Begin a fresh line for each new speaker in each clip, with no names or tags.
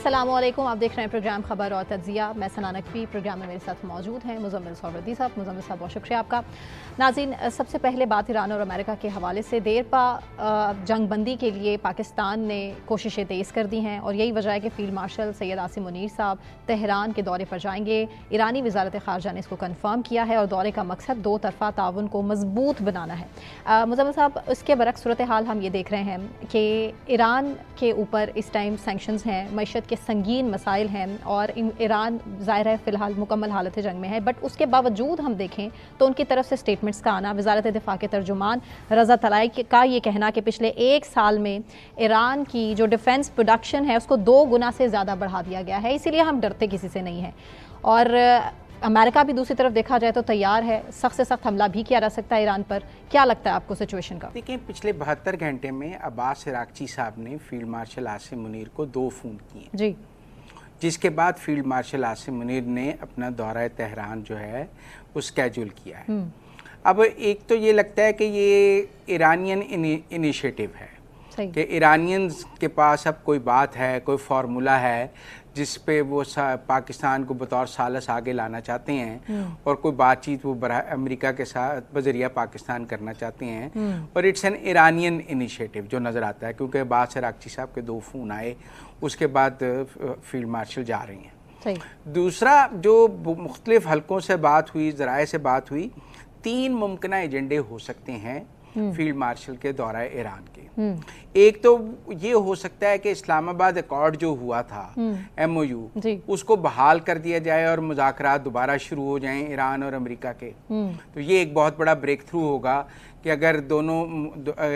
अस्सलामुअलैकुम, आप देख रहे हैं प्रोग्राम खबर और तज्जिया। मैं सना नकवी, प्रोग्राम में मेरे साथ मौजूद हैं मुज़म्मिल सौरदी साहब। मुज़म्मिल साहब, बहुत शुक्रिया आपका। नाज़रीन, सबसे पहले बात ईरान और अमेरिका के हवाले से। देर पा जंग बंदी के लिए पाकिस्तान ने कोशिशें तेज़ कर दी हैं और यही वजह है कि फ़ील्ड मार्शल सैयद आसिम मुनीर साहब तेहरान के दौरे पर जाएंगे। ईरानी वज़ारत ख़ारजा ने इसको कन्फर्म किया है और दौरे का मकसद दो तरफ़ा ताउन को मजबूत बनाना है। मुज़म्मिल साहब, इसके बरक्स सूरत हाल हम ये देख रहे हैं कि ईरान के ऊपर इस टाइम सैंक्शंस हैं, मईशत के संगीन मसाइल हैं और ईरान ज़ाहिर है फ़िलहाल मुकम्मल हालत जंग में है। बट उसके बावजूद हम देखें तो उनकी तरफ से स्टेटमेंट्स का आना, वज़ारत दिफ़ा के तर्जुमान रज़ा तलाई का ये कहना कि पिछले एक साल में ईरान की जो डिफेंस प्रोडक्शन है उसको 2 गुना से ज़्यादा बढ़ा दिया गया है, इसीलिए हम डरते किसी से नहीं हैं। और अमेरिका भी दूसरी तरफ देखा जाए तो तैयार है, सख्त से सख्त हमला भी किया जा सकता है ईरान पर। क्या लगता है आपको सिचुएशन का?
देखिए, पिछले 72 घंटे में अब्बास इराक़ची साहब ने फील्ड मार्शल आसिम मुनीर को 2 फ़ोन किए
जी,
जिसके बाद फील्ड मार्शल आसिम मुनीर ने अपना दौरा तेहरान जो है वो स्केड्यूल किया है। अब एक तो ये लगता है कि ये ईरानियन इनिशिएटिव है कि ईरानियंस के पास अब कोई बात है, कोई फार्मूला है जिस पे वो पाकिस्तान को बतौर सालस आगे लाना चाहते हैं और कोई बातचीत वो अमेरिका के साथ बजरिया पाकिस्तान करना चाहते हैं। और इट्स एन ईरानियन इनिशिएटिव जो नज़र आता है, क्योंकि अब्बास इराक़ची साहब के 2 फ़ोन आए, उसके बाद फील्ड मार्शल जा रही हैं। दूसरा, जो मुख्तलिफ हलकों से बात हुई, ज़राए से बात हुई, 3 मुमकिन एजेंडे हो सकते हैं फील्ड मार्शल के दौरा ईरान के। एक तो ये हो सकता है कि इस्लामाबाद अकॉर्ड जो हुआ था MOU, उसको बहाल कर दिया जाए और मुज़ाकरात दोबारा शुरू हो जाएं ईरान और अमेरिका के। तो ये एक बहुत बड़ा ब्रेक थ्रू होगा कि अगर दोनों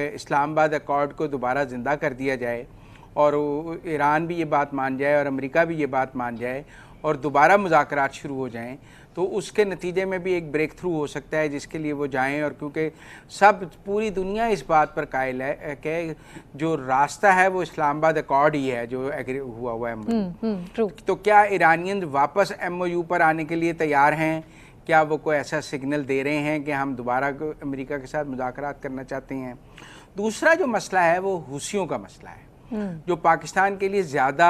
इस्लामाबाद अकॉर्ड को दोबारा ज़िंदा कर दिया जाए और ईरान भी ये बात मान जाए और अमेरिका भी ये बात मान जाए और दोबारा मुज़ाकरात शुरू हो जाएं, तो उसके नतीजे में भी एक ब्रेक थ्रू हो सकता है जिसके लिए वो जाएं। और क्योंकि पूरी दुनिया इस बात पर कायल है कि जो रास्ता है वो इस्लामाबाद अकॉर्ड ही है जो एग्री हुआ है। तो क्या ईरानियन वापस MOU पर आने के लिए तैयार हैं? क्या वो कोई ऐसा सिग्नल दे रहे हैं कि हम दोबारा अमेरिका के साथ मुज़ाकरात करना चाहते हैं? दूसरा जो मसला है वो हूसियों का मसला है, जो पाकिस्तान के लिए ज़्यादा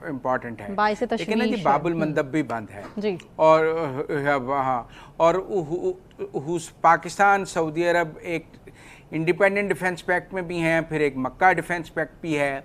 इम्पॉर्टेंट है। लेकिन ना जी, बाबुल मंदब भी बंद है जी। और पाकिस्तान, सऊदी अरब एक इंडिपेंडेंट डिफेंस पैक्ट में भी हैं, फिर एक मक्का डिफेंस पैक्ट भी है।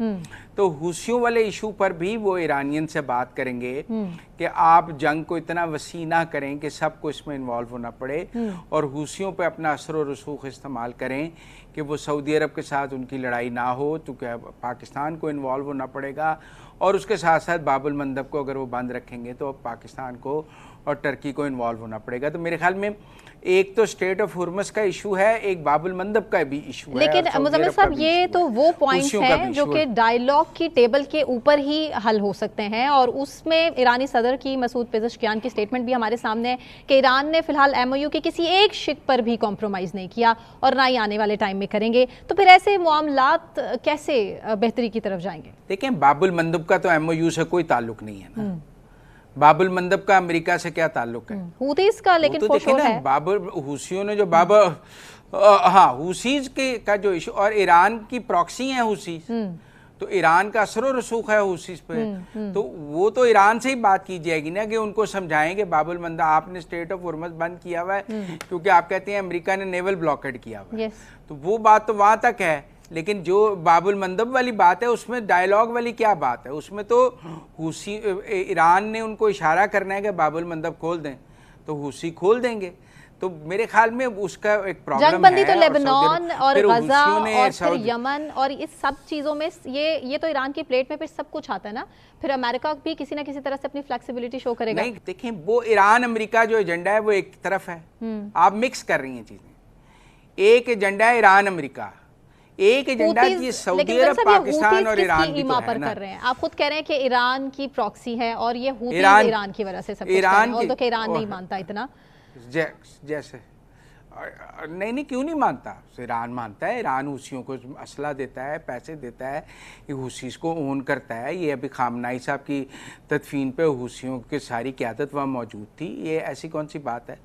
तो हूसियों वाले इशू पर भी वो ईरानियन से बात करेंगे कि आप जंग को इतना वसी ना करें कि सबको इसमें इन्वॉल्व होना पड़े और हूसियों पे अपना असर और रसूख इस्तेमाल करें कि वो सऊदी अरब के साथ उनकी लड़ाई ना हो, तो क्या पाकिस्तान को इन्वॉल्व होना पड़ेगा। और उसके साथ साथ बाबुल मंदब को अगर वो बंद रखेंगे तो पाकिस्तान को और टर्की को इन्वॉल्व होना पड़ेगा। तो मेरे ख्याल में एक तो स्टेट ऑफ हुर्मस का इशू है, एक बाबुल मंदब का भी इशू है।
लेकिन मुज़म्मिल साहब, ये तो वो पॉइंट्स हैं जो कि डायलॉग की टेबल के ऊपर ही हल हो सकते हैं और उसमें ईरानी सदर की मसूद पेज़ेश्कियान की स्टेटमेंट भी हमारे सामने है कि ईरान ने फिलहाल MOU के किसी एक शिक पर भी कॉम्प्रोमाइज़ नहीं किया और ना ही आने वाले टाइम में करेंगे। तो फिर ऐसे मामलात कैसे बेहतरी की तरफ जाएंगे?
देखें, बाबुल मंदब का तो MOU से कोई ताल्लुक नहीं है ना। बाबुल मंदब का अमेरिका से क्या ताल्लुक है? हूतीज का, लेकिन तो देखें ना, हूसियों ने जो हूसीज का जो इशू, और ईरान की प्रॉक्सी है हूसीज, तो ईरान का असर और रसूख है हूसीज पे। तो वो तो ईरान से ही बात की जाएगी ना कि उनको समझाएं कि बाबुल मंदब आपने स्टेट ऑफ हुर्मस बंद किया हुआ है क्योंकि आप कहते हैं अमेरिका ने नेवल ब्लॉकेड किया हुआ है। तो वो बात तो वहां तक है, लेकिन जो बाबुल मंदब वाली बात है उसमें डायलॉग वाली क्या बात है? उसमें तो हूसी, ईरान ने उनको इशारा करना है कि बाबुल मंदब खोल दें, तो हूसी खोल देंगे। तो मेरे ख्याल में उसका एक प्रॉब्लम है।
जंग बंदी तो लेबनान और गजा और फिर यमन और इस सब चीज़ों में ये तो ईरान की प्लेट में फिर सब कुछ आता है ना। फिर अमेरिका भी किसी ना किसी तरह से अपनी फ्लेक्सिबिलिटी शो करेगा।
नहीं, देखें, वो ईरान अमेरिका जो एजेंडा है वो एक तरफ है, आप मिक्स कर रही हैं चीज़ें। एक एजेंडा है ईरान अमेरिका, एक एजेंडा ये सऊदी अरब, पाकिस्तान और ईरान भी तो है ना।
कर रहे हैं। आप खुद कह रहे हैं कि ईरान की प्रॉक्सी है और ये हूतीज ईरान की वजह से सब कुछ कर रहे हैं, और तो कि ईरान नहीं मानता इतना
जैसे नहीं, क्यों नहीं मानता? ईरान मानता है। ईरान हूसियों को असला देता है, पैसे देता है, ये हूसीस को ओन करता है। ये अभी खामनाई साहब की तदफीन पे हूसियों की सारी क़यादत वहाँ मौजूद थी। ये ऐसी कौन सी बात है?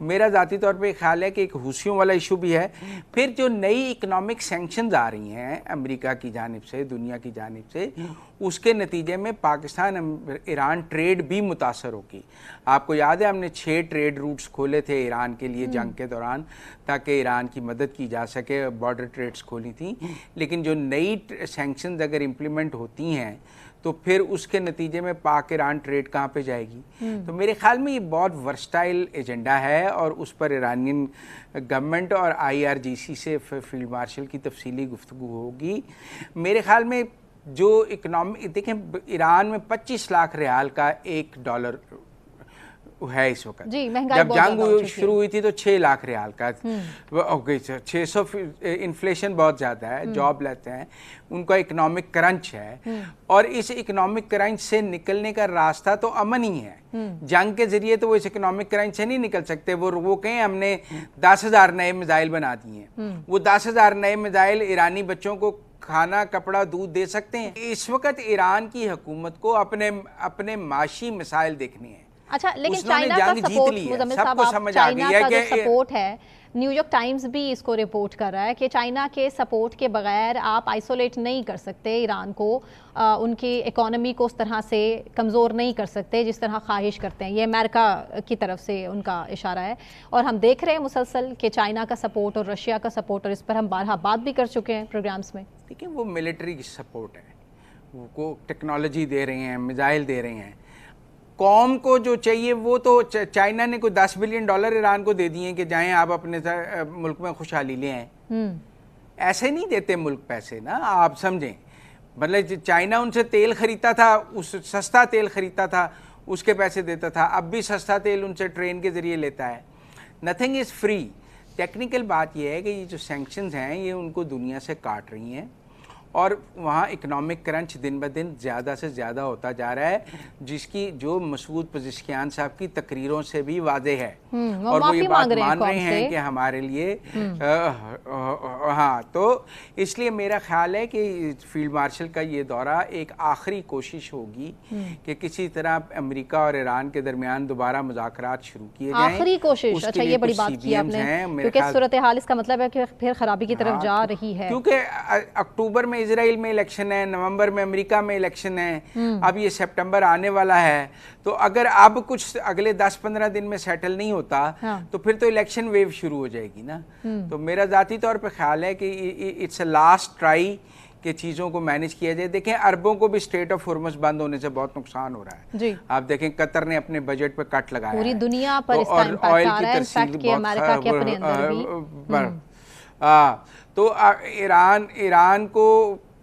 मेरा ज़ाती तौर पे ख्याल है कि एक हूसियों वाला इशू भी है। फिर जो नई इकनॉमिक सैंक्शंस आ रही हैं अमेरिका की जानिब से, दुनिया की जानिब से, उसके नतीजे में पाकिस्तान ईरान ट्रेड भी मुतासर होगी। आपको याद है हमने 6 ट्रेड रूट्स खोले थे ईरान के लिए जंग के दौरान, ताकि ईरान की मदद की जा सके, बॉर्डर ट्रेड्स खोली थी। लेकिन जो नई सैंक्शंस अगर इम्प्लीमेंट होती हैं तो फिर उसके नतीजे में पाक ईरान ट्रेड कहाँ पे जाएगी। तो मेरे ख्याल में ये बहुत वर्सटाइल एजेंडा है और उस पर ईरानियन गवर्नमेंट और IRGC से फील्ड मार्शल की तफसीली गुफ्तगू होगी। मेरे ख्याल में जो इकनॉमी देखें, ईरान में 25 लाख रियाल का $1 है इस वक्त। जब जंग शुरू हुई थी तो 6 लाख रियाल का हो गई। 600 इन्फ्लेशन बहुत ज़्यादा है, जॉब लेते हैं, उनका इकोनॉमिक क्रंच है और इस इकोनॉमिक क्रंच से निकलने का रास्ता तो अमन ही है। जंग के जरिए तो वो इस इकोनॉमिक क्रंच से नहीं निकल सकते। वो कहें हमने 10,000 नए मिसाइल बना दिए हैं, वो 10,000 नए मिसाइल ईरानी बच्चों को खाना कपड़ा दूध दे सकते हैं? इस वक्त ईरान की हुकूमत को अपने माशी मिसाइल देखने हैं।
अच्छा, लेकिन चाइना का सपोर्ट, मुज़म्मिल साहब, चाइना का जो सपोर्ट है, न्यूयॉर्क टाइम्स भी इसको रिपोर्ट कर रहा है कि चाइना के सपोर्ट के बगैर आप आइसोलेट नहीं कर सकते ईरान को, उनकी इकोनॉमी को उस तरह से कमज़ोर नहीं कर सकते जिस तरह ख्वाहिश करते हैं। ये अमेरिका की तरफ से उनका इशारा है और हम देख रहे हैं मुसलसल कि चाइना का सपोर्ट और रशिया का सपोर्ट, और इस पर हम बारहा बात भी कर चुके हैं प्रोग्राम्स में।
देखिए, वो मिलिट्री की सपोर्ट है, वो टेक्नोलॉजी दे रहे हैं, मिसाइल दे रहे हैं। कौम को जो चाहिए वो तो चाइना ने कोई $10 बिलियन ईरान को दे दिए कि जाएं आप अपने मुल्क में खुशहाली ले आएं। ऐसे नहीं देते मुल्क पैसे ना, आप समझें। मतलब चाइना उनसे तेल खरीदता था, उस सस्ता तेल खरीदता था, उसके पैसे देता था, अब भी सस्ता तेल उनसे ट्रेन के ज़रिए लेता है। Nothing is free. टेक्निकल बात यह है कि ये जो सैंक्शंस हैं ये उनको दुनिया से काट रही हैं और वहाँ इकोनॉमिक क्रंच दिन ब दिन ज़्यादा से ज़्यादा होता जा रहा है, जिसकी जो मसूद पज़ेश्कियान साहब की तकरीरों से भी वाज़े है और वो ये बात मान रहे हैं कि हमारे लिए हाँ। तो इसलिए मेरा ख्याल है कि फील्ड मार्शल का ये दौरा एक आखिरी कोशिश होगी कि किसी तरह अमेरिका और ईरान के दरमियान दोबारा मुज़ाकरात शुरू किए जाएं।
आखिरी कोशिश, अच्छा ये बड़ी बात की आपने, क्योंकि सूरत हाल इसका मतलब है कि फिर खराबी की तरफ जा रही है।
क्योंकि अक्टूबर में इजराइल में इलेक्शन है, नवंबर में अमेरिका में इलेक्शन है, अब ये सितंबर आने वाला है। तो अगर अब कुछ अगले 10-15 दिन में सेटल नहीं होता तो फिर तो इलेक्शन वेव शुरू हो जाएगी ना। तो मेरा जाती तौर पे ख्याल है कि इट्स अ लास्ट ट्राई कि चीज़ों को मैनेज किया जाए। देखें, अरबों को भी स्ट्रेट ऑफ हॉर्मज़ बंद होने से बहुत नुकसान हो रहा है जी। आप देखें कतर ने अपने बजट पे कट लगाया, पूरी
दुनिया पर इसका इम्पैक्ट आ रहा है, इनफैक्ट कि अमेरिका के अपने अंदर भी।
तो ईरान को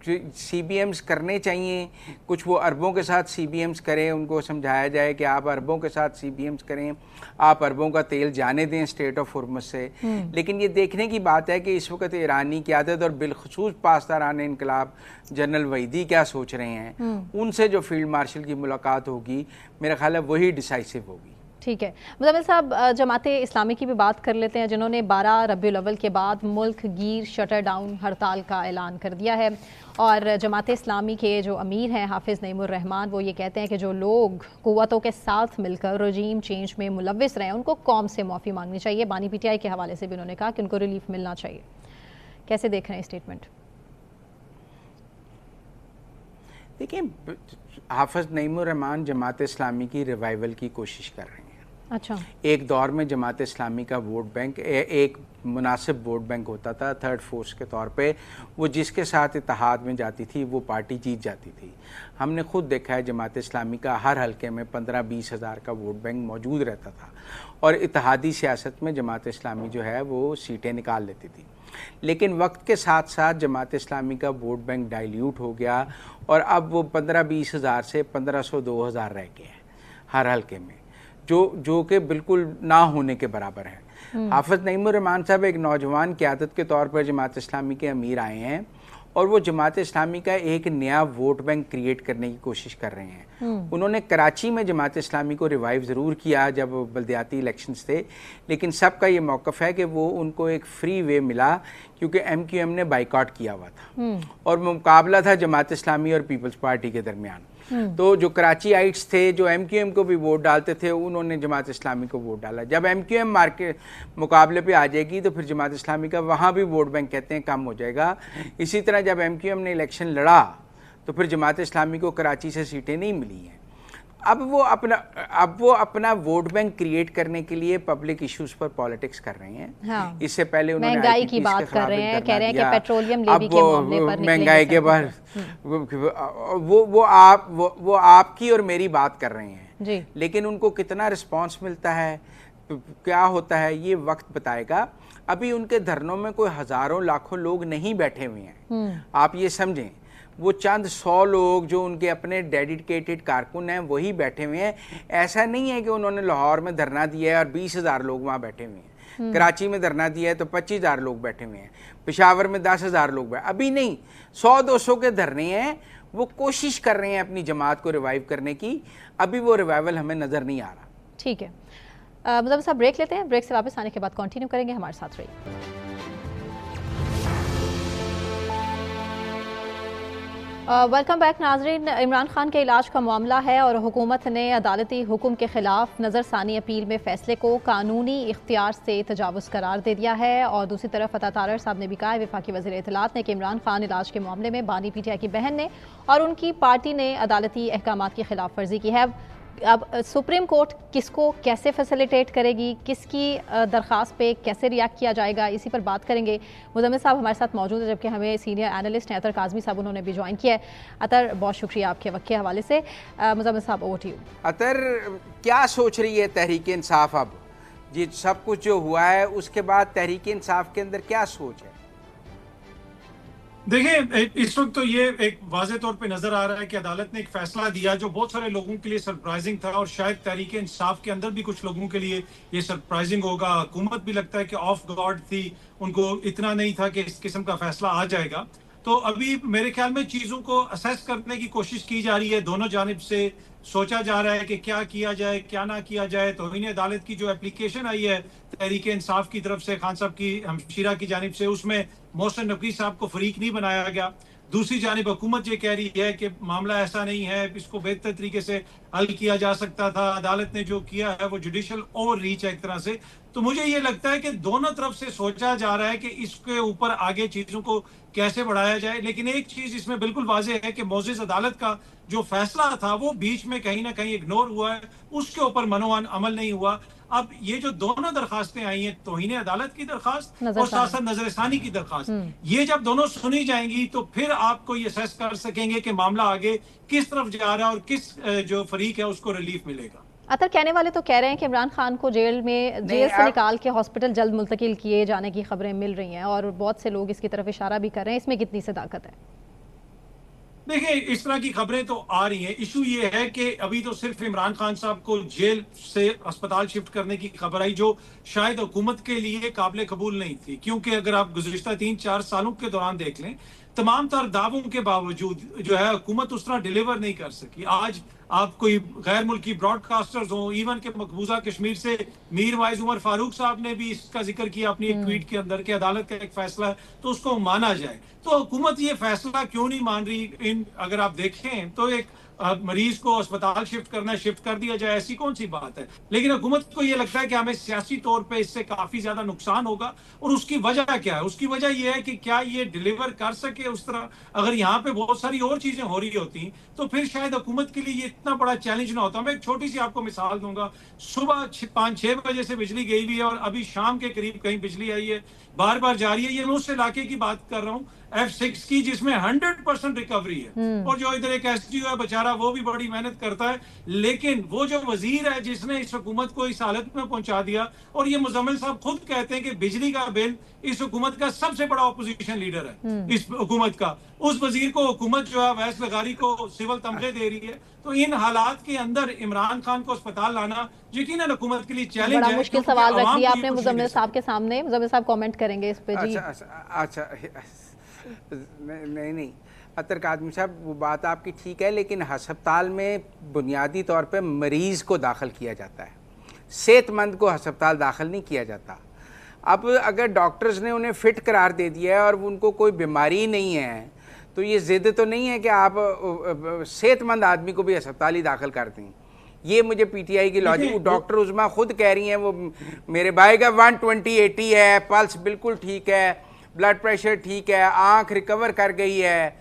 CBMs करने चाहिए, कुछ वो अरबों के साथ CBMs करें, उनको समझाया जाए कि आप अरबों के साथ CBMs करें, आप अरबों का तेल जाने दें स्ट्रेट ऑफ हॉर्मज़ से। लेकिन ये देखने की बात है कि इस वक्त ईरानी क़यादत और बिलखसूस पासदारान इनकलाब जनरल वहीदी क्या सोच रहे हैं। उनसे जो फील्ड मार्शल की मुलाकात होगी मेरा ख्याल है वही डिसाइसिव होगी।
ठीक है, मुज़म्मिल साहब, जमाते इस्लामी की भी बात कर लेते हैं, जिन्होंने 12 रबीउल अव्वल के बाद मुल्क गिर शटर डाउन हड़ताल का ऐलान कर दिया है। और जमाते इस्लामी के जो अमीर हैं हाफिज़ नईमुर रहमान, वो ये कहते हैं कि जो लोग क़ुव्वतों के साथ मिलकर रजीम चेंज में मुलव्विस रहे हैं उनको कौम से माफ़ी मांगनी चाहिए। बानी PTI के हवाले से भी उन्होंने कहा कि उनको रिलीफ मिलना चाहिए। कैसे देख रहे हैं स्टेटमेंट?
देखिए, हाफिज़ नईमुर रहमान जमात इस्लामी की रिवाइवल की कोशिश कर रहे हैं।
अच्छा,
एक दौर में जमात इस्लामी का वोट बैंक एक मुनासिब वोट बैंक होता था, थर्ड फोर्स के तौर पे वो जिसके साथ इत्तेहाद में जाती थी वो पार्टी जीत जाती थी। हमने खुद देखा है जमात इस्लामी का हर हलके में 15-20 हज़ार का वोट बैंक मौजूद रहता था और इत्तेहादी सियासत में जमात इस्लामी जो है वो सीटें निकाल लेती थी। लेकिन वक्त के साथ साथ जमात इस्लामी का वोट बैंक डाइल्यूट हो गया और अब वो 15-20 हज़ार से 1500-2000 रह गए हैं हर हलके में, जो कि बिल्कुल ना होने के बराबर है। हाफिज़ नईमुर रहमान साहब एक नौजवान क़यादत के तौर पर जमात इस्लामी के अमीर आए हैं और वो जमात इस्लामी का एक नया वोट बैंक क्रिएट करने की कोशिश कर रहे हैं। उन्होंने कराची में जमात इस्लामी को रिवाइव ज़रूर किया जब बल्दियाती इलेक्शंस थे, लेकिन सबका ये मौक़िफ़ है कि वो उनको एक फ्री वे मिला क्योंकि MQM ने बाइकआउट किया हुआ था और मुकाबला था जमात इस्लामी और पीपल्स पार्टी के दरमियान। तो जो कराची आइट्स थे जो MQM को भी वोट डालते थे उन्होंने जमात इस्लामी को वोट डाला। जब MQM मार्केट मुकाबले पे आ जाएगी तो फिर जमात इस्लामी का वहाँ भी वोट बैंक कहते हैं कम हो जाएगा। इसी तरह जब MQM ने इलेक्शन लड़ा तो फिर जमात इस्लामी को कराची से सीटें नहीं मिली हैं। अब वो अपना वोट बैंक क्रिएट करने के लिए पब्लिक इश्यूज पर पॉलिटिक्स कर रहे हैं।
हाँ।
इससे पहले उन्होंने
महंगाई की बात कर रहे हैं, कह रहे हैं कि पेट्रोलियम लेवी के मामले पर
महंगाई के बाद वो आपकी और मेरी बात कर रहे हैं
जी।
लेकिन उनको कितना रिस्पांस मिलता है, क्या होता है, ये वक्त बताएगा। अभी उनके धरनों में कोई हजारों लाखों लोग नहीं बैठे हुए हैं। आप ये समझें, वो चंद 100 लोग जो उनके अपने डेडिकेटेड कारकुन हैं वही बैठे हुए हैं। ऐसा नहीं है कि उन्होंने लाहौर में धरना दिया है और 20,000 लोग वहाँ बैठे हुए हैं, कराची में धरना दिया है तो 25,000 लोग बैठे हुए हैं, पेशावर में 10,000 लोग बैठे, अभी नहीं, 100-200 के धरने हैं। वो कोशिश कर रहे हैं अपनी जमात को रिवाइव करने की, अभी वो रिवाइवल हमें नज़र नहीं आ रहा।
ठीक है, मुज़म्मिल साहब ब्रेक लेते हैं, ब्रेक से वापस आने के बाद कंटिन्यू करेंगे, हमारे साथ रहिए। वेलकम बैक नाजरीन। इमरान खान के इलाज का मामला है और हुकूमत ने अदालती हुक्म के खिलाफ नज़रसानी अपील में फैसले को कानूनी इख्तियार से तजावुज़ करार दे दिया है। और दूसरी तरफ अता तारर साहब ने भी कहा है, वफाकी वज़ीर इत्तलात ने, कि इमरान खान इलाज के मामले में बानी PTI की बहन ने और उनकी पार्टी ने अदालती अहकामात की खिलाफ वर्जी की है। अब सुप्रीम कोर्ट किसको कैसे फैसिलिटेट करेगी, किसकी दरख्वास्त पे कैसे रिएक्ट किया जाएगा, इसी पर बात करेंगे। मुज़म्मिल साहब हमारे साथ मौजूद है, जबकि हमें सीनियर एनालिस्ट हैं अतर काज़मी साहब, उन्होंने भी ज्वाइन किया है। अतर, बहुत शुक्रिया आपके वक्त के हवाले से। मुज़म्मिल साहब, ओवर टू यू।
अतर, क्या सोच रही है तहरीक इंसाफ? अब ये सब कुछ जो हुआ है उसके बाद तहरीक इंसाफ के अंदर क्या सोच है?
देखिए, इस वक्त तो ये एक वाज़े तौर पे नजर आ रहा है कि अदालत ने एक फैसला दिया जो बहुत सारे लोगों के लिए सरप्राइजिंग था और शायद तहरीक इंसाफ के अंदर भी कुछ लोगों के लिए ये सरप्राइजिंग होगा। हुकूमत भी लगता है कि ऑफ गार्ड थी, उनको इतना नहीं था कि इस किस्म का फैसला आ जाएगा। तो अभी मेरे ख्याल में चीजों को असेस करने की कोशिश की जा रही है, दोनों जानिब से सोचा जा रहा है कि क्या किया जाए क्या ना किया जाए। तो तौहीन अदालत की जो एप्लीकेशन आई है तहरीक इंसाफ की तरफ से, खान साहब की हमशीरा की जानिब से, उसमें मोहसिन नकवी साहब को फरीक नहीं बनाया गया। दूसरी जानिब हुकूमत ये कह रही है कि मामला ऐसा नहीं है, इसको बेहतर तरीके से हल किया जा सकता था, अदालत ने जो किया है वो जुडिशल ओवर रीच है एक तरह से। तो मुझे ये लगता है कि दोनों तरफ से सोचा जा रहा है कि इसके ऊपर आगे चीजों को कैसे बढ़ाया जाए। लेकिन एक चीज इसमें बिल्कुल वाज़ेह है कि मोअज़्ज़िज़ अदालत का जो फैसला था वो बीच में कहीं ना कहीं इग्नोर हुआ है, उसके ऊपर मनोवन अमल नहीं हुआ। अब ये जो दोनों दरखास्तें आई हैं, तौहीन अदालत की दरखास्त और साथ साथ नजरसानी की दरखास्त, ये जब दोनों सुनी जाएंगी तो फिर आपको ये असेस कर सकेंगे कि मामला आगे किस तरफ जा रहा है और किस जो फरीक है उसको रिलीफ मिलेगा।
अतर, कहने वाले तो कह रहे हैं कि इमरान खान को जेल से निकाल के हॉस्पिटल जल्द मुंतकिल किए जाने की खबरें मिल रही हैं और बहुत से लोग इसकी तरफ इशारा भी कर रहे हैं। इसमें कितनी सदाकत है?
देखिए, इस तरह की खबरें तो आ रही हैं। इशू ये है कि अभी तो सिर्फ इमरान खान साहब को जेल से अस्पताल शिफ्ट करने की खबर आई, जो शायद हुकूमत के लिए काबिल कबूल नहीं थी, क्योंकि अगर आप गुज़िश्ता 3-4 सालों के दौरान देख लें, तमाम तर दावों के बावजूद जो है हुकूमत उस तरह डिलीवर नहीं कर सकी। आज आप कोई गैर मुल्की ब्रॉडकास्टर्स हो, इवन के मकबूजा कश्मीर से मीर वाइज उमर फारूक साहब ने भी इसका जिक्र किया अपनी एक ट्वीट के अंदर कि अदालत का एक फैसला है तो उसको माना जाए। तो हुकूमत ये फैसला क्यों नहीं मान रही? अगर आप देखें तो एक मरीज को अस्पताल शिफ्ट करना, शिफ्ट कर दिया जाए, ऐसी कौन सी बात है। लेकिन हुकूमत को यह लगता है कि हमें सियासी तौर पे इससे काफी ज्यादा नुकसान होगा। और उसकी वजह क्या है? उसकी वजह यह है कि क्या ये डिलीवर कर सके उस तरह। अगर यहाँ पे बहुत सारी और चीजें हो रही होती तो फिर शायद हुकूमत के लिए ये इतना बड़ा चैलेंज ना होता। मैं एक छोटी सी आपको मिसाल दूंगा। सुबह 5-6 बजे से बिजली गई हुई है और अभी शाम के करीब कहीं बिजली आई है, बार बार जा रही है। ये मैं उस इलाके की बात कर रहा हूँ F6 की, जिसमें 100% रिकवरी है। और जो इधर एक SDO है बेचारा, वो भी बड़ी मेहनत करता है। लेकिन वो जो वजीर है जिसने इस हुकूमत को इस हालत में पहुंचा दिया, और ये मुजम्मिल साहब खुद कहते हैं कि बिजली का बिल इस हुकूमत का सबसे बड़ा ऑपोजिशन लीडर है इस हुकूमत का, उस वजीर को हुकूमत जो है अवैस लगारी को सिविल तमगे दे रही है। तो इन हालात के अंदर इमरान खान को अस्पताल लाना यकीनन हुकूमत के लिए चैलेंज है।
मुश्किल सवाल रख दिया आपने मुजम्मिल साहब के सामने। मुजम्मिल साहब कमेंट करेंगे इस पे जी।
अच्छा, नहीं अतर कादमी साहब, वो बात आपकी ठीक है, लेकिन अस्पताल में बुनियादी तौर पे मरीज़ को दाखिल किया जाता है, सेहतमंद को अस्पताल दाखिल नहीं किया जाता। अब अगर डॉक्टर्स ने उन्हें फिट करार दे दिया है और उनको कोई बीमारी नहीं है, तो ये ज़िद तो नहीं है कि आप सेहतमंद आदमी को भी अस्पताल ही दाखिल कर दें। ये मुझे PTI की लॉजिक, डॉक्टर उस्मा खुद कह रही हैं, वो मेरे भाई का 120/80 है, पल्स बिल्कुल ठीक है, ब्लड प्रेशर ठीक है, आंख रिकवर कर गई है,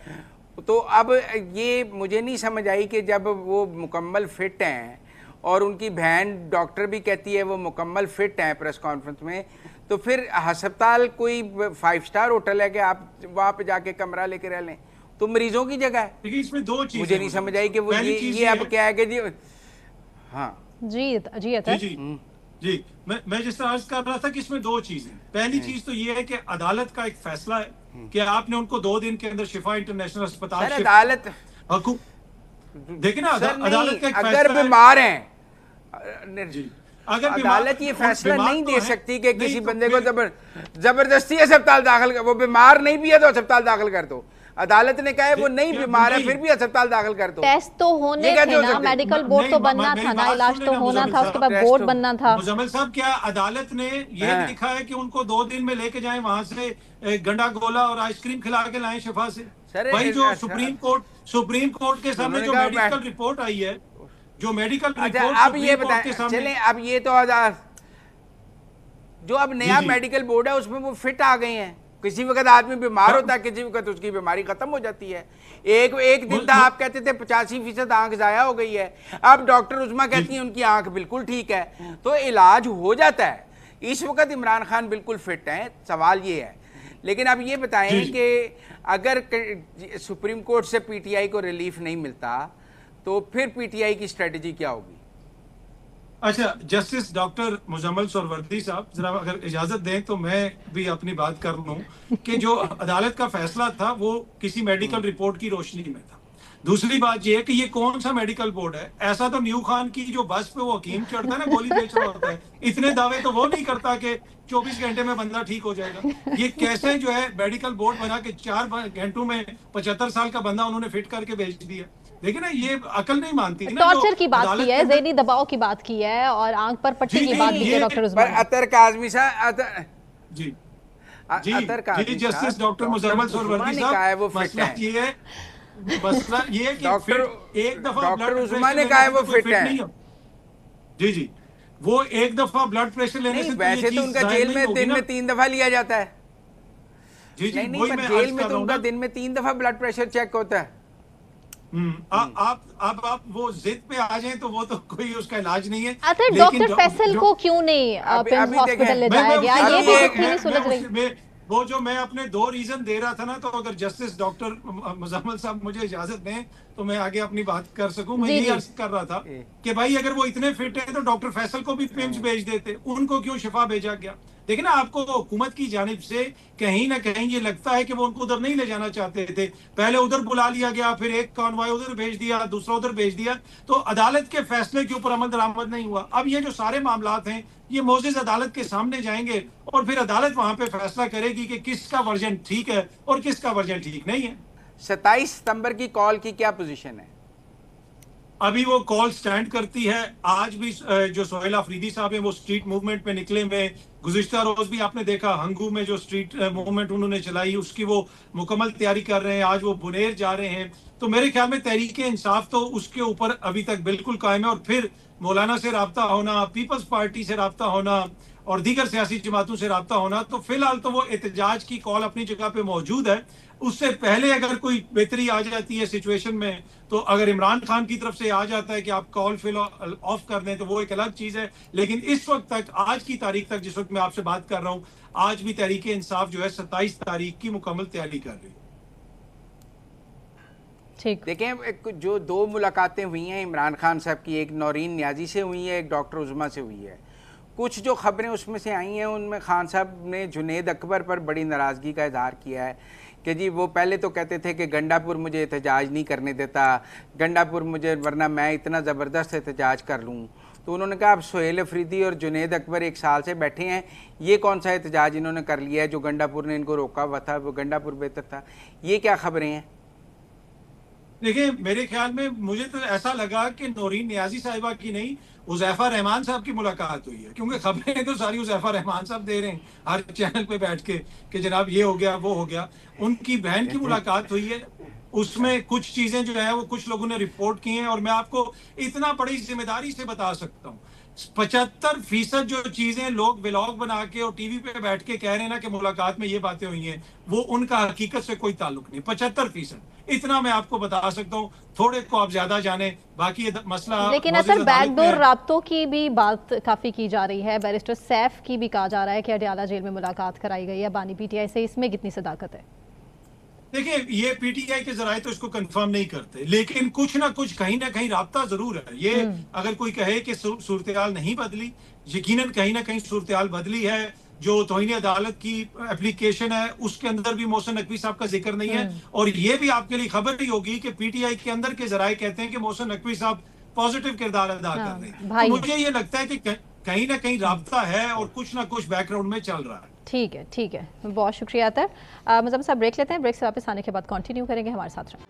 तो अब ये मुझे नहीं समझ आई कि जब वो मुकम्मल फिट हैं और उनकी बहन डॉक्टर भी कहती है वो मुकम्मल फिट हैं प्रेस कॉन्फ्रेंस में, तो फिर अस्पताल कोई 5 स्टार होटल है कि आप वहाँ पे जाके कमरा लेके रह लें? तो मरीजों की जगह है।
देखिए इसमें दो चीजें
मुझे नहीं समझ आई कि वो ये अब क्या है कि जी। हाँ
जी जी
जी जी मैं जिस तरह अर्ज कर रहा था कि इसमें दो चीजें, पहली चीज तो ये है कि अदालत का एक फैसला है कि आपने उनको 2 दिन के अंदर शिफा इंटरनेशनल अस्पताल
अदालत
देखिए ना, अदालत का एक
अगर बीमार हैं,
अगर
अदालत ये फैसला नहीं दे सकती कि किसी बंदे को जबरदस्ती अस्पताल दाखिल कर, वो बीमार नहीं भी है तो अस्पताल दाखिल कर दो। अदालत ने कहा है वो नहीं बीमार है फिर भी अस्पताल दाखिल कर दो।
टेस्ट तो होने थे ना, मेडिकल बोर्ड तो बनना था ना, इलाज तो होना था, उसके बाद बोर्ड बनना था।
मुजम्मिल साहब, क्या अदालत ने ये लिखा है कि उनको 2 दिन में लेके जाएं वहां से गंडा गोला और आइसक्रीम खिला के लाएं शिफा से? भाई जो सुप्रीम कोर्ट के सामने जो मेडिकल रिपोर्ट आई है, जो मेडिकल रिपोर्ट,
अब ये बताएं, चलें अब ये तो जो अब नया मेडिकल बोर्ड है उसमें वो फिट आ गए हैं। किसी वक्त आदमी बीमार होता है, किसी वक्त उसकी बीमारी खत्म हो जाती है। एक दिन था आप कहते थे 85% आंख जाया हो गई है, अब डॉक्टर उस्मा कहती है उनकी आंख बिल्कुल ठीक है, तो इलाज हो जाता है। इस वक्त इमरान खान बिल्कुल फिट हैं, सवाल ये है। लेकिन अब ये बताएं कि अगर सुप्रीम कोर्ट से पीटीआई को रिलीफ नहीं मिलता तो फिर पीटीआई की स्ट्रेटेजी क्या होगी?
अच्छा, जस्टिस डॉक्टर मुजम्मिल सोहरावर्दी साहब, जरा अगर इजाजत दें तो मैं भी अपनी बात कर लूं कि जो अदालत का फैसला था वो किसी मेडिकल रिपोर्ट की रोशनी में था। दूसरी बात ये है कि ये कौन सा मेडिकल बोर्ड है? ऐसा तो न्यू खान की जो बस पे वो हकीम चढ़ता है ना, गोली बेच रहा होता है, इतने दावे तो वो नहीं करता कि 24 घंटे में बंदा ठीक हो जाएगा। ये कैसे जो है मेडिकल बोर्ड बना के 4 घंटों में 75 साल का बंदा उन्होंने फिट करके भेज दिया। देखिए ना, ये अकल नहीं मानती ना।
टॉर्चर की बात की है, ज़हनी दबाव की बात की है और आंख पर पट्टी की बात की है डॉक्टर उस्मान।
अतर काज़मी साहब
जी जी जस्टिस डॉक्टर मुजम्मिल सोहरावर्दी साहब, वो मसला ये है कि डॉक्टर एक दफा
डॉक्टर उस्मान ने कहा है वो फिट है।
जी वो एक दफा ब्लड प्रेशर लेने से
वैसे तो उनका जेल में दिन में 3 दफा लिया जाता है। नहीं पर जेल में तो उनका दिन में 3 दफा ब्लड प्रेशर चेक होता है।
आप वो जिद पे आ जाएं तो वो तो कोई उसका इलाज नहीं है।
अच्छा, डॉक्टर फैसल को क्यों नहीं पिम्स हॉस्पिटल ले जाया गया, ये भी नहीं सुलझ रही।
वो जो मैं अपने 2 रीजन दे रहा था ना, तो अगर जस्टिस डॉक्टर मुजम्मिल साहब मुझे इजाजत दें तो मैं आगे अपनी बात कर सकूं। मैं यही अर्ज कर रहा था कि भाई अगर वो इतने फिट है तो डॉक्टर फैसल को भी पिम्स भेज देते, उनको क्यों शिफा भेजा गया? देखिए ना, आपको हुकूमत की जानिब से कहीं ना कहीं ये लगता है कि वो उनको उधर नहीं ले जाना चाहते थे। पहले उधर बुला लिया गया, फिर एक कॉन्वॉय उधर भेज दिया, दूसरा उधर भेज दिया, तो अदालत के फैसले के ऊपर अमल दरामद नहीं हुआ। अब ये जो सारे मामलात हैं ये मोजिज अदालत के सामने जाएंगे और फिर अदालत वहां पे फैसला करेगी कि किसका वर्जन ठीक है और किसका वर्जन ठीक नहीं है।
27 सितंबर की कॉल की क्या पोजीशन है?
अभी वो कॉल स्टैंड करती है। आज भी जो सोहेल अफरीदी साहब हैं वो स्ट्रीट मूवमेंट में निकले में, गुज़िश्ता रोज भी आपने देखा हंगू में जो स्ट्रीट मूवमेंट उन्होंने चलाई उसकी वो मुकम्मल तैयारी कर रहे हैं। आज वो बुनेर जा रहे हैं। तो मेरे ख्याल में तहरीक इंसाफ तो उसके ऊपर अभी तक बिल्कुल कायम है और फिर मौलाना से राब्ता होना, पीपल्स पार्टी से राब्ता होना और दीगर सियासी जमातों से राब्ता होना। तो फिलहाल तो वो एहतजाज की कॉल अपनी जगह पे मौजूद है। उससे पहले अगर कोई बेहतरी आ जाती है सिचुएशन में, तो अगर इमरान खान की तरफ से आ जाता है कि आप कॉल फिलहाल ऑफ कर दें तो वो एक अलग चीज है। लेकिन इस वक्त तक, आज की तारीख तक, जिस वक्त मैं आपसे बात कर रहा हूँ, आज भी तहरीक इंसाफ जो है 27 तारीख की मुकम्मल तैयारी कर रही है।
ठीक, देखें जो 2 मुलाकातें हुई हैं इमरान खान साहब की, एक नौरीन न्याजी से हुई है, एक डॉक्टर उज़मा से हुई है। कुछ जो खबरें उसमें से आई हैं उनमें खान साहब ने जुनेद अकबर पर बड़ी नाराज़गी का इजहार किया है कि जी वो पहले तो कहते थे कि गंडापुर मुझे एहतजाज नहीं करने देता, गंडापुर मुझे, वरना मैं इतना ज़बरदस्त एहतजाज कर लूँ। तो उन्होंने कहा अब सोहेल अफरीदी और जुनेद अकबर 1 साल से बैठे हैं, ये कौन सा एहतजाज इन्होंने कर लिया है? जो गंडापुर ने इनको रोका हुआ था वो गंडापुर बेहतर था। ये क्या खबरें हैं?
देखिए, मेरे ख्याल में मुझे तो ऐसा लगा कि नौरीन नियाजी साहिबा की नहीं, उज़ैफा रहमान साहब की मुलाकात हुई है, क्योंकि खबरें तो सारी उज़ैफा रहमान साहब दे रहे हैं हर चैनल पे बैठ के कि जनाब ये हो गया वो हो गया। उनकी बहन की मुलाकात हुई है। उसमें कुछ चीजें जो है वो कुछ लोगों ने रिपोर्ट की हैं, और मैं आपको इतना बड़ी जिम्मेदारी से बता सकता हूँ 75% जो चीजें लोग व्लॉग बना के और टीवी पे बैठ के कह रहे हैं ना कि मुलाकात में ये बातें हुई हैं, वो उनका हकीकत से कोई ताल्लुक नहीं। 75% इतना मैं आपको बता सकता हूँ। थोड़े को आप ज्यादा जाने, बाकी ये मसला।
लेकिन असर बैकडोर राब्तों की भी बात काफी की जा रही है। बैरिस्टर सैफ की भी कहा जा रहा है कि अडयाला जेल में मुलाकात कराई गई है बानी पीटीआई से, इसमें कितनी सदाकत है?
देखिए, ये पीटीआई के जराये तो इसको कंफर्म नहीं करते, लेकिन कुछ ना कुछ कहीं ना कहीं राब्ता जरूर है। ये अगर कोई कहे कि सूरत-ए-हाल नहीं बदली, यकीनन कहीं ना कहीं सूरत-ए-हाल बदली है। जो तौहीन अदालत की एप्लीकेशन है उसके अंदर भी मोहसिन नकवी साहब का जिक्र नहीं है, और ये भी आपके लिए खबर ही होगी कि पीटीआई के अंदर के जराये कहते हैं कि मोहसिन नकवी साहब पॉजिटिव किरदार अदा कर रहे हैं। तो मुझे ये लगता है कि कहीं ना कहीं राब्ता है और कुछ ना कुछ बैकग्राउंड में चल रहा है।
ठीक है, ठीक है, बहुत शुक्रिया अतर। मुज़म्मिल साहब ब्रेक लेते हैं, ब्रेक से वापस आने के बाद कंटिन्यू करेंगे, हमारे साथ रहें।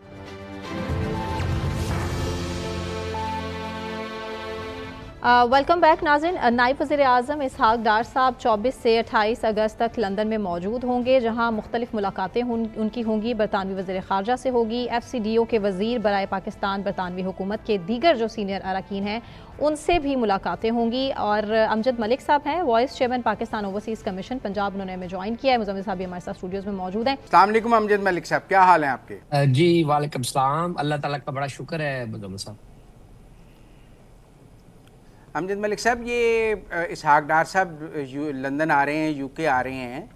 वेलकम बैक नाज़रीन। नायब वज़ीर आज़म इसहाक डार साहब 24 से 28 अगस्त तक लंदन में मौजूद होंगे, जहां मुख्तलिफ मुलाकातें उनकी होंगी। बरतानवी वज़ीर ख़ारजा से होगी, FCDO के वज़ीर बराए पाकिस्तान बरतानवी हुकूमत के दीगर जो सीनियर अरकान हैं उनसे भी मुलाकातें होंगी। और अमजद मलिक साहब हैं, vice chairman Pakistan overseas commission Punjab, उन्होंने हमें ज्वाइन किया है। मुज़म्मिल साहब भी हमारे साथ स्टूडियोज़ में मौजूद हैं।
अस्सलाम वालेकुम अमजद मलिक साहब, क्या हाल है आपके?
जी वालेकुम सलाम, अल्लाह ताला का बड़ा शुक्र है मुज़म्मिल साहब।
अमजद मलिक साहब, ये इसहाक डार साहब लंदन आ रहे हैं, यूके आ रहे हैं,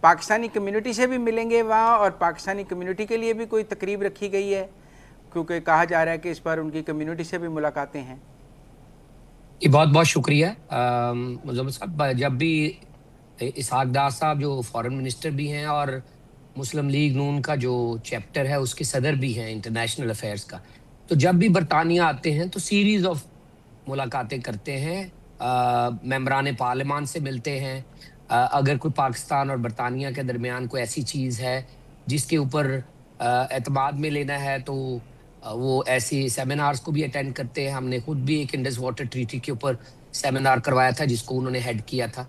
पाकिस्तानी कम्युनिटी से भी मिलेंगे वहाँ, और पाकिस्तानी कम्युनिटी के लिए भी कोई तकरीब रखी गई है? क्योंकि कहा जा रहा है कि इस बार उनकी कम्युनिटी से भी मुलाकातें हैं।
ये बहुत बहुत शुक्रिया मुज़म्मिल साहब। जब भी इसहाक डार साहब जो फॉरेन मिनिस्टर भी हैं और मुस्लिम लीग नून का जो चैप्टर है उसके सदर भी हैं इंटरनेशनल अफेयर्स का, तो जब भी बरतानिया आते हैं तो सीरीज ऑफ मुलाकातें करते हैं, मेंबरान पार्लियामान से मिलते हैं। अगर कोई पाकिस्तान और बरतानिया के दरमियान कोई ऐसी चीज़ है जिसके ऊपर एतमाद में लेना है तो वो ऐसी सेमिनार्स को भी अटेंड करते हैं। हमने खुद भी एक इंडस वाटर ट्रीटी के ऊपर सेमिनार करवाया था जिसको उन्होंने हेड किया था।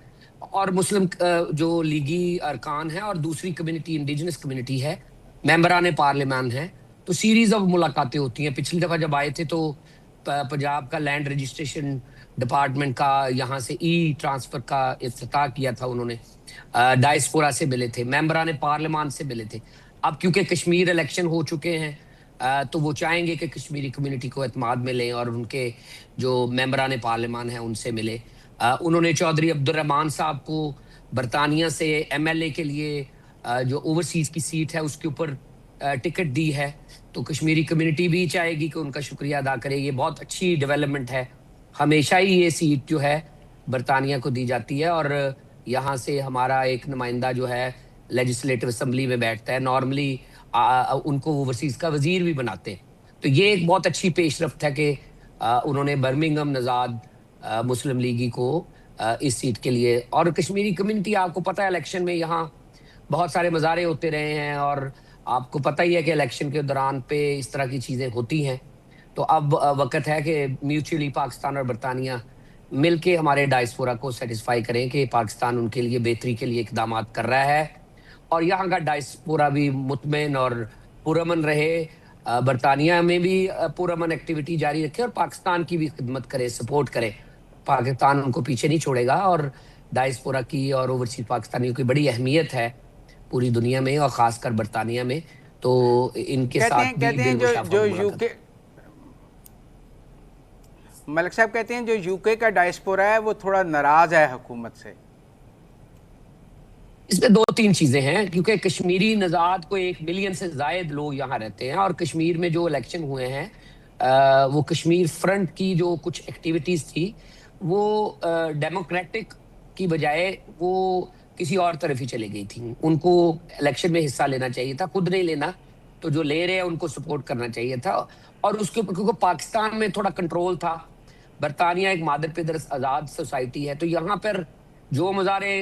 और मुस्लिम जो लीगी अरकान है और दूसरी कम्युनिटी इंडिजिनस कम्युनिटी है, मेंबरान पार्लियामान है, तो सीरीज ऑफ मुलाकातें होती हैं। पिछली दफ़ा जब आए थे तो पंजाब का लैंड रजिस्ट्रेशन डिपार्टमेंट का यहाँ से ई ट्रांसफर का इफ्तिताह किया था उन्होंने, डायस्पोरा से मिले थे, मेंबरान पार्लियामान से मिले थे। अब क्योंकि कश्मीर इलेक्शन हो चुके हैं तो वो चाहेंगे कि कश्मीरी कम्युनिटी को एतमाद में लें और उनके जो मेंबरान पार्लियामान हैं उनसे मिले। उन्होंने चौधरी अब्दुर्रहमान साहब को बरतानिया से MLA के लिए जो ओवरसीज की सीट है उसके ऊपर टिकट दी है, तो कश्मीरी कम्युनिटी भी चाहेगी कि उनका शुक्रिया अदा करे। ये बहुत अच्छी डेवलपमेंट है। हमेशा ही ये सीट जो है बरतानिया को दी जाती है और यहाँ से हमारा एक नुमाइंदा जो है लेजिस्लेटिव असम्बली में बैठता है। नॉर्मली उनको ओवरसीज का वजीर भी बनाते हैं। तो ये एक बहुत अच्छी पेशरफ्त है कि उन्होंने बर्मिंघम नज़ाद मुस्लिम लीगी को इस सीट के लिए। और कश्मीरी कम्युनिटी, आपको पता है इलेक्शन में यहाँ बहुत सारे मज़ारे होते रहे हैं और आपको पता ही है कि इलेक्शन के दौरान पे इस तरह की चीज़ें होती हैं। तो अब वक्त है कि म्यूचुअली पाकिस्तान और बरतानिया मिल के हमारे डायस्पोरा को सेटिस्फाई करें कि पाकिस्तान उनके लिए बेहतरी के लिए इकदाम कर रहा है और यहाँ का डायस्पोरा भी मुतमईन और पुरअमन रहे, बरतानिया में भी पुरअमन एक्टिविटी जारी रखे और पाकिस्तान की भी खिदमत करे, सपोर्ट करे। पाकिस्तान उनको पीछे नहीं छोड़ेगा और डायस्पोरा की और ओवरसीज पाकिस्तानियों की बड़ी अहमियत है पूरी दुनिया में और खासकर बरतानिया में। तो इनके साथ
जो यूके, मलिक साहब कहते हैं जो यूके का डायस्पोरा है वो थोड़ा नाराज है हुकूमत से।
इसमें दो तीन चीजें हैं, क्योंकि कश्मीरी नज़ाद को 1 मिलियन से जायद लोग यहाँ रहते हैं और कश्मीर में जो इलेक्शन हुए हैं वो कश्मीर फ्रंट की जो कुछ एक्टिविटीज थी वो डेमोक्रेटिक की बजाय वो किसी और तरफ ही चली गई थी। उनको इलेक्शन में हिस्सा लेना चाहिए था, खुद नहीं लेना, तो जो ले रहे हैं उनको सपोर्ट करना चाहिए था। और उसके ऊपर क्योंकि पाकिस्तान में थोड़ा कंट्रोल था, बरतानिया एक मादर पिदर आज़ाद सोसाइटी है, तो यहाँ पर जो मुजाहरे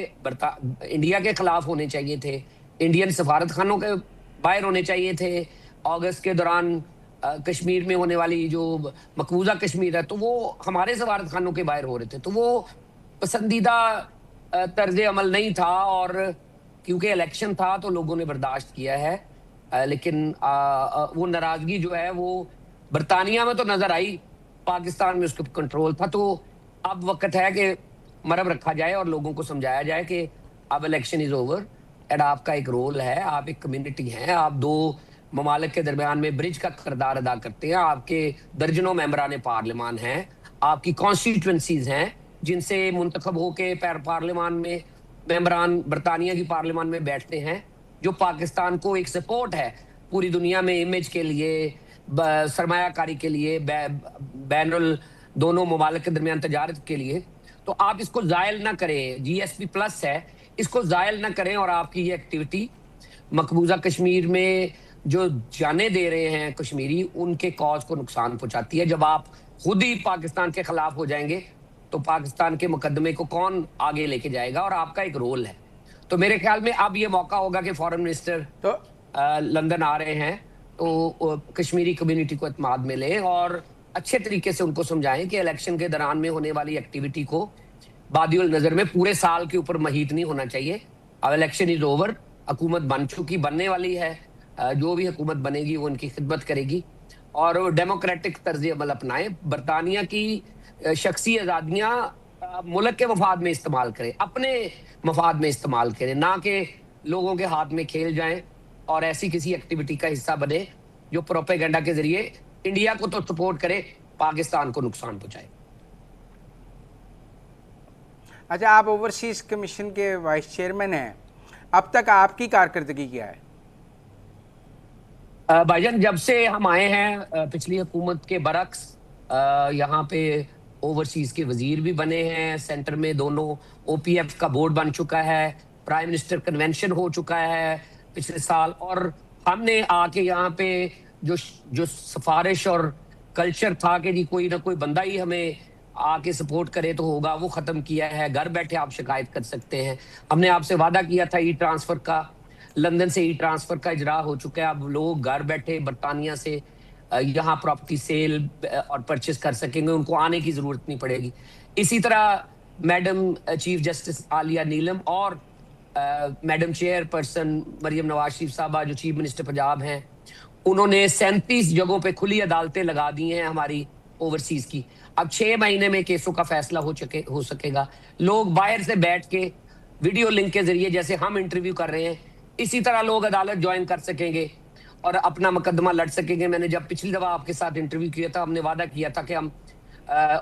इंडिया के खिलाफ होने चाहिए थे, इंडियन सफारत खानों के बाहर होने चाहिए थे। अगस्त के दौरान कश्मीर में होने वाली जो मकबूजा कश्मीर है तो वो हमारे सफारत खानों के बाहर हो रहे थे, तो वो पसंदीदा तर्ज अमल नहीं था और क्योंकि इलेक्शन था तो लोगों ने बर्दाश्त किया है। लेकिन वो नाराजगी जो है वो बरतानिया में तो नजर आई, पाकिस्तान में उसके कंट्रोल था। तो अब वक्त है कि मरहम रखा जाए और लोगों को समझाया जाए कि अब इलेक्शन इज ओवर एंड आपका एक रोल है, आप एक कम्युनिटी हैं, आप दो ममालिक के दरमियान में ब्रिज का किरदार अदा करते हैं, आपके दर्जनों मेंबरान पार्लियामान हैं, आपकी कॉन्स्टिट्यूएंसीज हैं जिनसे मुंतखब होके पार्लियामान में मेंबरान बरतानिया की पार्लियामान में बैठते हैं, जो पाकिस्तान को एक सपोर्ट है पूरी दुनिया में इमेज के लिए, सरमायाकारी के लिए, बैनुल दोनों ममालिक के दरमियान तजारत के लिए। तो आप इसको जायल ना करें, जीएसपी प्लस है, इसको जायल ना करें। और आपकी ये एक्टिविटी मकबूजा कश्मीर में जो जाने दे रहे हैं कश्मीरी, उनके कॉज को नुकसान पहुंचाती है। जब आप खुद ही पाकिस्तान के खिलाफ हो जाएंगे तो पाकिस्तान के मुकदमे को कौन आगे लेके जाएगा, और आपका एक रोल है। तो मेरे ख्याल में अब ये मौका होगा कि फॉरेन मिनिस्टर तो लंदन आ रहे हैं तो कश्मीरी कम्युनिटी को इत्मीनान मिले और अच्छे तरीके से उनको समझाएं कि इलेक्शन के दौरान में होने वाली एक्टिविटी को बादियुल नजर में पूरे साल के ऊपर महीत नहीं होना चाहिए। अब इलेक्शन इज ओवर, हुकूमत बन चुकी, बनने वाली है, जो भी हुकूमत बनेगी वो उनकी खिदमत करेगी और डेमोक्रेटिक तर्ज अमल अपनाएं। बरतानिया की शख्सी आज़ादियाँ मुल्क के मफाद में इस्तेमाल करें, अपने मफाद में इस्तेमाल करें, ना कि लोगों के हाथ में खेल जाएं और ऐसी किसी एक्टिविटी का हिस्सा बने जो प्रोपेगेंडा के जरिए इंडिया को तो सपोर्ट करे, पाकिस्तान को नुकसान पहुंचाए।
अच्छा, आप ओवरसीज कमीशन के वाइस चेयरमैन हैं, अब तक आपकी कारकर्दगी क्या है?
भाईजान, जब से हम आए हैं पिछली हुकूमत के बरक्स यहाँ पे ओवरसीज के वजीर भी बने हैं, सेंटर में दोनों ओपीएफ का बोर्ड बन चुका है, प्राइम मिनिस्टर कन्वेंशन हो चुका है पिछले साल, और हमने आके यहाँ पे जो सिफारिश और कल्चर था कि जी कोई ना कोई बंदा ही हमें आके सपोर्ट करे तो होगा, वो खत्म किया है। घर बैठे आप शिकायत कर सकते हैं। हमने आपसे वादा किया था ई ट्रांसफर का, लंदन से ई ट्रांसफर का इजरा हो चुका है। अब लोग घर बैठे बरतानिया से यहाँ प्रॉपर्टी सेल और परचेस कर सकेंगे, उनको आने की जरूरत नहीं पड़ेगी। इसी तरह मैडम चीफ जस्टिस आलिया नीलम और मैडम चेयरपर्सन मरियम नवाज शरीफ साहबा जो चीफ मिनिस्टर पंजाब हैं, उन्होंने 37 जगहों पे खुली अदालतें लगा दी हैं हमारी ओवरसीज की। अब 6 महीने में केसों का फैसला हो सकेगा। लोग बाहर से बैठ के वीडियो लिंक के जरिए, जैसे हम इंटरव्यू कर रहे हैं, इसी तरह लोग अदालत ज्वाइन कर सकेंगे और अपना मुकदमा लड़ सकेंगे। मैंने जब पिछली दफा आपके साथ इंटरव्यू किया था, हमने वादा किया था कि हम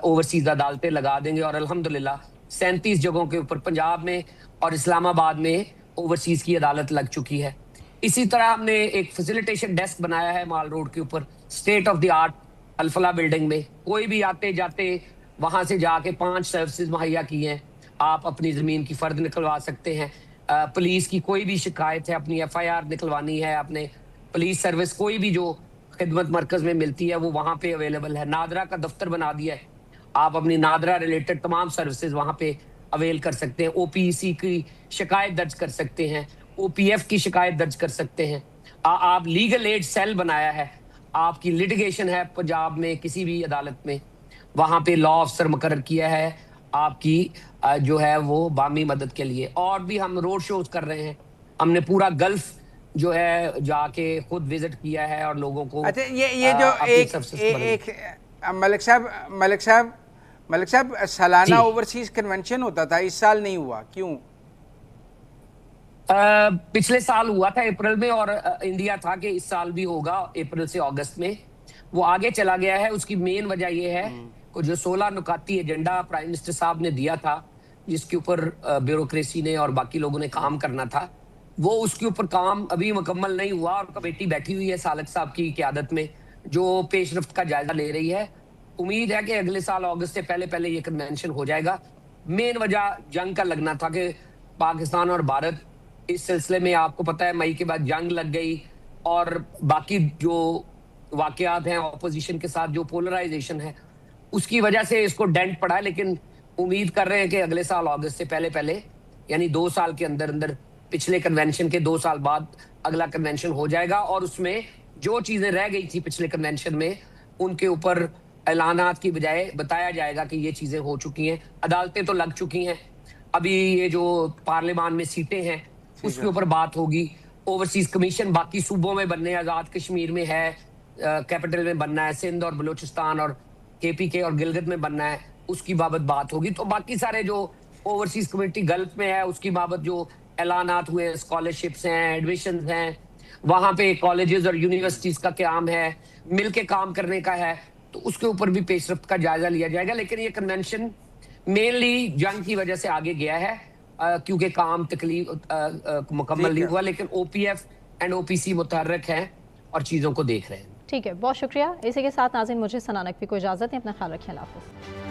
ओवरसीज अदालतें लगा देंगे और अल्हम्दुलिल्लाह 37 जगहों के ऊपर पंजाब में और इस्लामाबाद में ओवरसीज की अदालत लग चुकी है। इसी तरह हमने एक फैसिलिटेशन डेस्क बनाया है माल रोड के ऊपर, state of the art Alfalah building में। कोई भी आते जाते वहां से जाके 5 सर्विसेज मुहैया की हैं। आप अपनी जमीन की फर्द निकलवा सकते हैं, पुलिस की कोई भी शिकायत है, अपनी FIR निकलवानी है, अपने पुलिस सर्विस कोई भी जो खिदमत मरकज में मिलती है वो वहां पे अवेलेबल है। नादरा का दफ्तर बना दिया है, आप अपनी नादरा रिलेटेड तमाम सर्विसेज वहां पे अवेल कर सकते हैं। OPEC की शिकायत दर्ज कर सकते हैं, OPF की शिकायत दर्ज कर सकते हैं। आप लीगल एड सेल बनाया है, आपकी लिटिगेशन है पंजाब में किसी भी अदालत में, वहां पे लॉ अफसर मुकर्रर किया है आपकी जो है वो बामी मदद के लिए। और भी हम रोड शोज कर रहे हैं, हमने पूरा गल्फ जो है जाके खुद विजिट किया है और लोगों को।
अच्छा, ये जो एक मलिक साहब सालाना ओवरसीज कन्वेंशन होता था, इस साल नहीं हुआ, क्यों?
पिछले साल हुआ था अप्रैल में और इंडिया था कि इस साल भी होगा अप्रैल से अगस्त में, वो आगे चला गया है। उसकी मेन वजह ये है कि जो 16 नुकाती एजेंडा प्राइम मिनिस्टर साहब ने दिया था, जिसके ऊपर ब्यूरोक्रेसी ने और बाकी लोगों ने काम करना था, वो उसके ऊपर काम अभी मुकम्मल नहीं हुआ और कमेटी बैठी हुई है सालक साहब की क़यादत में जो पेशरफ्त का जायजा ले रही है। उम्मीद है कि अगले साल अगस्त से पहले ये कन्वेंशन हो जाएगा। मेन वजह जंग का लगना था कि पाकिस्तान और भारत इस सिलसिले में, आपको पता है मई के बाद जंग लग गई और बाकी जो वाकयात हैं ऑपोजिशन के साथ, जो पोलराइजेशन है, उसकी वजह से इसको डेंट पड़ा है। लेकिन उम्मीद कर रहे हैं कि अगले साल अगस्त से पहले यानी 2 साल के अंदर अंदर, पिछले कन्वेंशन के 2 साल बाद अगला कन्वेंशन हो जाएगा और उसमें जो चीजें रह गई थी पिछले कन्वेंशन में, उनके ऊपर ऐलानात की बजाय बताया जाएगा कि ये चीजें हो चुकी हैं। अदालतें तो लग चुकी हैं, अभी ये जो पार्लियामान में सीटें हैं उसके ऊपर बात होगी। ओवरसीज कमीशन बाकी सूबों में बनने, आजाद कश्मीर में है, कैपिटल में बनना है, सिंध और बलूचिस्तान और KPK और गिलगित में बनना है, उसकी बाबत बात होगी। तो बाकी सारे जो ओवरसीज कमेटी गल्फ में है उसकी बाबत जो ऐलानात हुए, स्कॉलरशिप्स हैं, एडमिशन हैं, वहां पे कॉलेजेस और यूनिवर्सिटीज का क्याम है, मिलके काम करने का है, तो उसके ऊपर भी पेशरफ्त का जायजा लिया जाएगा। लेकिन ये कन्वेंशन मेनली जंग की वजह से आगे गया है, क्योंकि काम तकलीफ मुकम्मल नहीं हुआ, लेकिन OPF एंड OPC मुतहर्रिक हैं और चीजों को देख रहे हैं।
ठीक है, बहुत शुक्रिया। इसी के साथ नाज़रीन मुझे सना नकवी को इजाज़त है, अपना ख्याल रखें, अल्लाह हाफ़िज़।